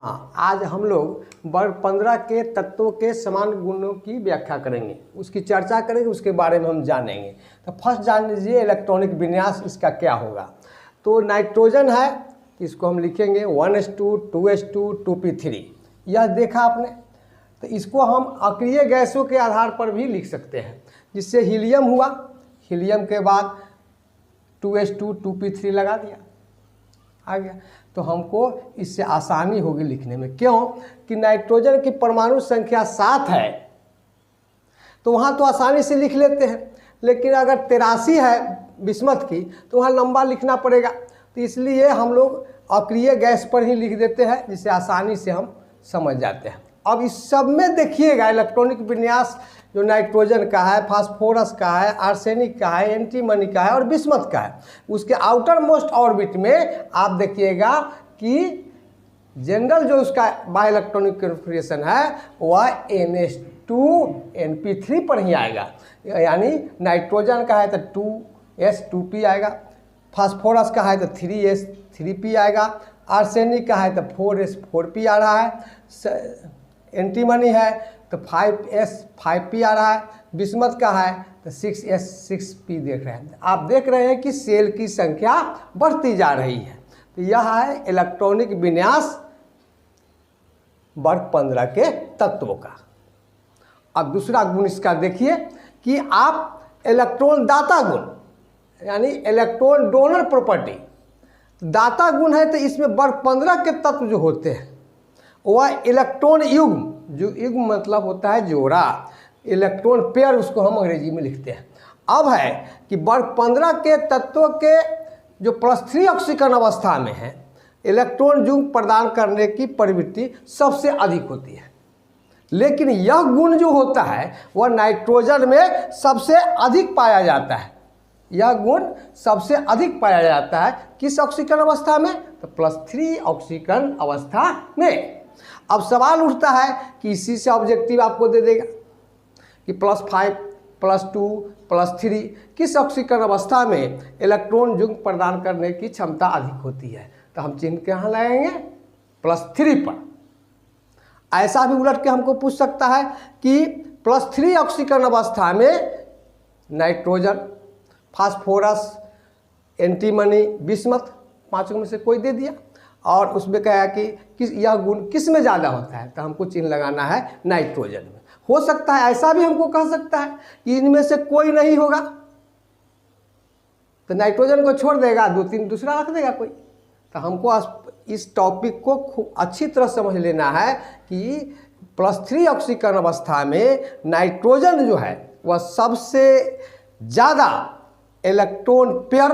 हाँ, आज हम लोग वर्ग 15 के तत्वों के समान गुणों की व्याख्या करेंगे, उसकी चर्चा करेंगे, उसके बारे में हम जानेंगे। तो फर्स्ट जान लीजिए इलेक्ट्रॉनिक विन्यास इसका क्या होगा। तो नाइट्रोजन है, इसको हम लिखेंगे 1s2 2s2 2p3। यह देखा आपने। तो इसको हम अक्रिय गैसों के आधार पर भी लिख सकते हैं, जिससे हीलियम हुआ, हीलियम के बाद 2s2 2p3 लगा दिया, आ गया। तो हमको इससे आसानी होगी लिखने में। क्यों कि नाइट्रोजन की परमाणु संख्या 7 है, तो वहाँ तो आसानी से लिख लेते हैं, लेकिन अगर 83 है बिस्मथ की तो वहाँ लंबा लिखना पड़ेगा। तो इसलिए हम लोग अक्रिय गैस पर ही लिख देते हैं, जिससे आसानी से हम समझ जाते हैं। अब इस सब में देखिएगा इलेक्ट्रॉनिक विन्यास जो नाइट्रोजन का है, फास्फोरस का है, आर्सेनिक का है, एंटीमनी का है और बिस्मथ का है, उसके आउटर मोस्ट ऑर्बिट में आप देखिएगा कि जनरल जो उसका बाय इलेक्ट्रॉनिक कन्फिगरेशन है वह NH2 NP3 पर ही आएगा। यानी नाइट्रोजन का है तो 2s 2p आएगा, फास्फोरस का है तो 3s 3p आएगा, आर्सेनिक का है तो 4s 4p आ रहा है, एंटीमनी है तो 5s 5p आ रहा है, बिस्मथ का है तो 6s 6p देख रहे हैं। आप देख रहे हैं कि सेल की संख्या बढ़ती जा रही है। तो यह है इलेक्ट्रॉनिक विन्यास वर्ग 15 के तत्वों का। अब दूसरा गुण इसका देखिए कि आप इलेक्ट्रॉन दाता गुण यानी इलेक्ट्रॉन डोनर प्रॉपर्टी, दाता गुण है तो इसमें वर्ग 15 के तत्व जो होते हैं वह इलेक्ट्रॉन युग्म, जो युग्म मतलब होता है जोड़ा, इलेक्ट्रॉन पेयर उसको हम अंग्रेजी में लिखते हैं। अब है कि वर्ग 15 के तत्वों के जो +3 ऑक्सीकरण अवस्था में है, इलेक्ट्रॉन युग्म प्रदान करने की प्रवृत्ति सबसे अधिक होती है। लेकिन यह गुण जो होता है वह नाइट्रोजन में सबसे अधिक पाया जाता है। यह गुण सबसे अधिक पाया जाता है किस ऑक्सीकरण अवस्था में? तो +3 ऑक्सीकरण अवस्था में। अब सवाल उठता है कि इसी से ऑब्जेक्टिव आपको दे देगा कि +5 +2 +3 किस ऑक्सीकरण अवस्था में इलेक्ट्रॉन युग्म प्रदान करने की क्षमता अधिक होती है। तो हम चिन्ह कहाँ लगाएंगे? +3 पर। ऐसा भी उलट के हमको पूछ सकता है कि +3 ऑक्सीकरण अवस्था में नाइट्रोजन, फास्फोरस, एंटीमनी, बिस्मथ, पांचों में से कोई दे दिया और उसमें कहा कि किस यह गुण किस में ज़्यादा होता है, तो हमको चिन्ह लगाना है नाइट्रोजन में। हो सकता है ऐसा भी हमको कह सकता है कि इनमें से कोई नहीं होगा, तो नाइट्रोजन को छोड़ देगा, 2-3 दूसरा रख देगा कोई। तो हमको इस टॉपिक को खूब अच्छी तरह समझ लेना है कि +3 ऑक्सीकरण अवस्था में नाइट्रोजन जो है वह सबसे ज़्यादा इलेक्ट्रॉन पेयर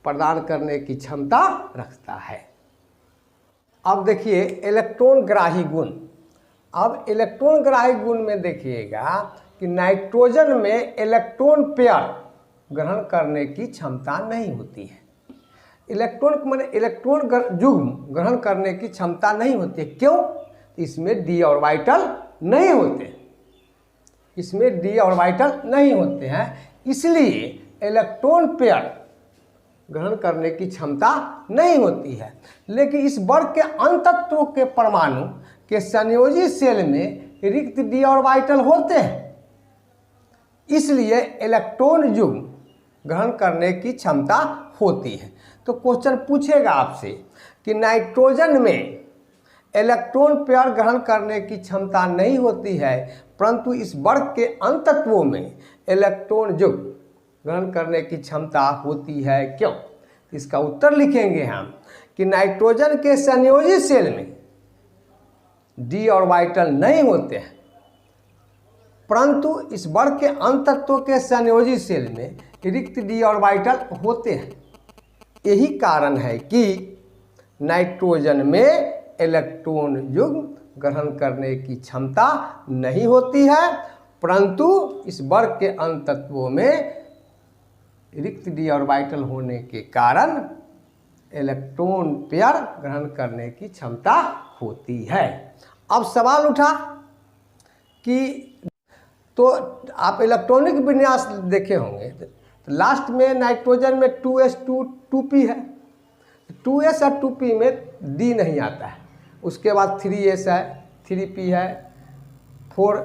प्रदान करने की क्षमता रखता है। अब देखिए इलेक्ट्रॉन ग्राही गुण। अब इलेक्ट्रॉन ग्राही गुण में देखिएगा कि नाइट्रोजन में इलेक्ट्रॉन पेयर ग्रहण करने की क्षमता नहीं होती है। इलेक्ट्रॉन माने इलेक्ट्रॉन युग्म ग्रहण करने की क्षमता नहीं होती है। क्यों? इसमें d ऑर्बिटल नहीं होते, इसमें d ऑर्बिटल नहीं होते हैं, इसलिए इलेक्ट्रॉन पेयर ग्रहण करने की क्षमता नहीं होती है। लेकिन इस वर्ग के अन्तत्वों के परमाणु के संयोजी सेल में रिक्त d ऑर्बिटल होते हैं, इसलिए इलेक्ट्रॉन युग्म ग्रहण करने की क्षमता होती है। तो क्वेश्चन पूछेगा आपसे कि नाइट्रोजन में इलेक्ट्रॉन पेयर ग्रहण करने की क्षमता नहीं होती है, परंतु इस वर्ग के अन्तत्वों में इलेक्ट्रॉन युग्म ग्रहण करने की क्षमता होती है। क्यों? तो इसका उत्तर लिखेंगे हम कि नाइट्रोजन के संयोजी सेल में d ऑर्बिटल नहीं होते हैं, परंतु इस वर्ग के अन्तत्वों के संयोजी सेल में रिक्त d ऑर्बिटल होते हैं। यही कारण है कि नाइट्रोजन में इलेक्ट्रॉन युग्म ग्रहण करने की क्षमता नहीं होती है, परंतु इस वर्ग के अन्तत्वों में रिक्त d ऑर्बिटल होने के कारण इलेक्ट्रॉन पेयर ग्रहण करने की क्षमता होती है। अब सवाल उठा कि तो आप इलेक्ट्रॉनिक विन्यास देखे होंगे, तो लास्ट में नाइट्रोजन में 2s 2p है, 2s और 2p में d नहीं आता है, उसके बाद 3s है, 3p है, 4,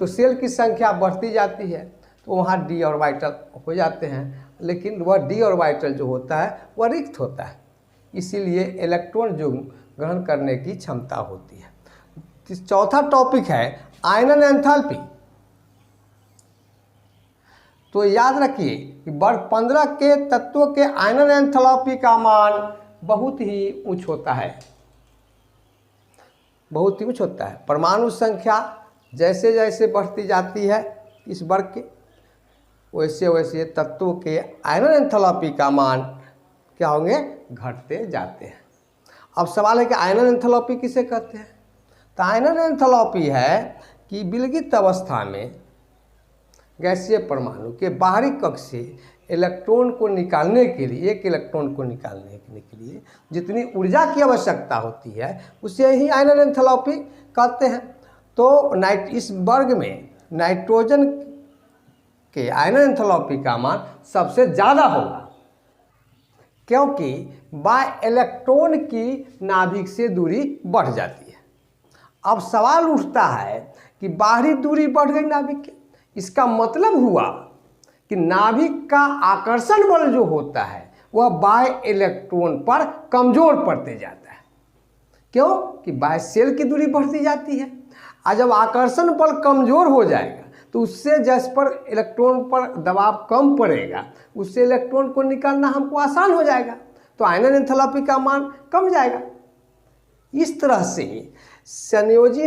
तो सेल की संख्या बढ़ती जाती है तो वहाँ d ऑर्बिटल हो जाते हैं, लेकिन वह d ऑर्बिटल जो होता है वह रिक्त होता है, इसीलिए इलेक्ट्रॉन जो ग्रहण करने की क्षमता होती है। चौथा टॉपिक है आयनन एंथैल्पी। तो याद रखिए कि वर्ग 15 के तत्वों के आयनन एंथैल्पी का मान बहुत ही उच्च होता है, बहुत ही उच्च होता है। परमाणु संख्या जैसे जैसे बढ़ती जाती है इस वर्ग के, वैसे वैसे तत्वों के आयनन एंथैल्पी का मान क्या होंगे, घटते जाते हैं। अब सवाल है कि आयनन एंथैल्पी किसे कहते हैं? तो आयनन एंथैल्पी है कि विलगित अवस्था में गैसीय परमाणु के बाहरी कक्ष से इलेक्ट्रॉन को निकालने के लिए, एक इलेक्ट्रॉन को निकालने के लिए जितनी ऊर्जा की आवश्यकता होती है उसे ही आयनन एंथैल्पी कहते हैं। तो इस वर्ग में नाइट्रोजन के आयनन एंथैल्पी का मान सबसे ज़्यादा होगा, क्योंकि बाय इलेक्ट्रॉन की नाभिक से दूरी बढ़ जाती है। अब सवाल उठता है कि बाहरी दूरी बढ़ गई नाभिक की, इसका मतलब हुआ कि नाभिक का आकर्षण बल जो होता है वह बाह्य इलेक्ट्रॉन पर कमजोर पड़ते जाता है। क्यों? कि बाह्य सेल की दूरी बढ़ती जाती है, और जब आकर्षण बल कमजोर हो जाएगा तो उससे जिस पर इलेक्ट्रॉन पर दबाव कम पड़ेगा उससे इलेक्ट्रॉन को निकालना हमको आसान हो जाएगा, तो आयनन एंथैल्पी का मान कम जाएगा। इस तरह से संयोजी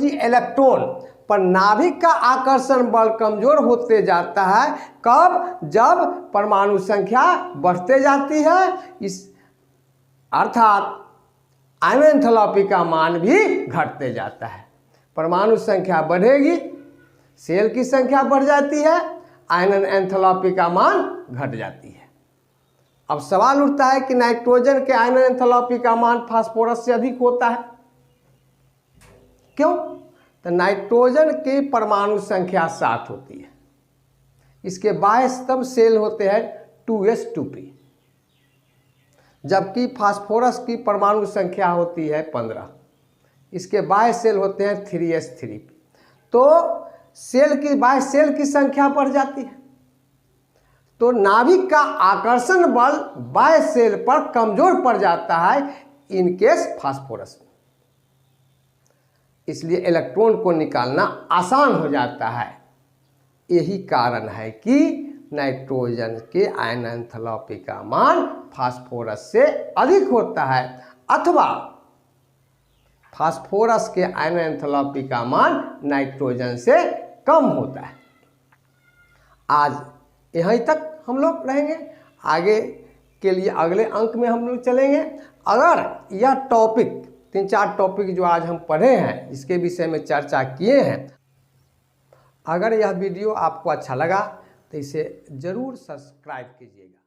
इलेक्ट्रॉन पर नाभिक का आकर्षण बल कमजोर होते जाता है। कब? जब परमाणु संख्या बढ़ते जाती है, इस अर्थात आयनन एंथैल्पी का मान भी घटते जाता है। परमाणु संख्या बढ़ेगी, सेल की संख्या बढ़ जाती है, आयनन एंथैल्पी का मान घट जाती है। अब सवाल उठता है कि नाइट्रोजन के आयनन एंथैल्पी का मान फास्फोरस से अधिक होता है, क्यों? तो नाइट्रोजन की परमाणु संख्या 7 होती है, इसके बाह्य स्तंभ सेल होते हैं 2s2p, जबकि फास्फोरस की परमाणु संख्या होती है 15, इसके बाह्य सेल होते हैं 3s3p। तो बाह्य सेल की संख्या बढ़ जाती है, तो नाभिक का आकर्षण बल बाह्य सेल पर कमजोर पड़ जाता है इन केस फास्फोरस में, इसलिए इलेक्ट्रॉन को निकालना आसान हो जाता है। यही कारण है कि नाइट्रोजन के आयनन एंथैल्पी का मान फास्फोरस से अधिक होता है, अथवा फास्फोरस के आयनन एंथैल्पी का मान नाइट्रोजन से कम होता है। आज यहीं तक हम लोग रहेंगे, आगे के लिए अगले अंक में हम लोग चलेंगे। अगर यह टॉपिक 3-4 टॉपिक जो आज हम पढ़े हैं इसके विषय में चर्चा किए हैं, अगर यह वीडियो आपको अच्छा लगा तो इसे ज़रूर सब्सक्राइब कीजिएगा।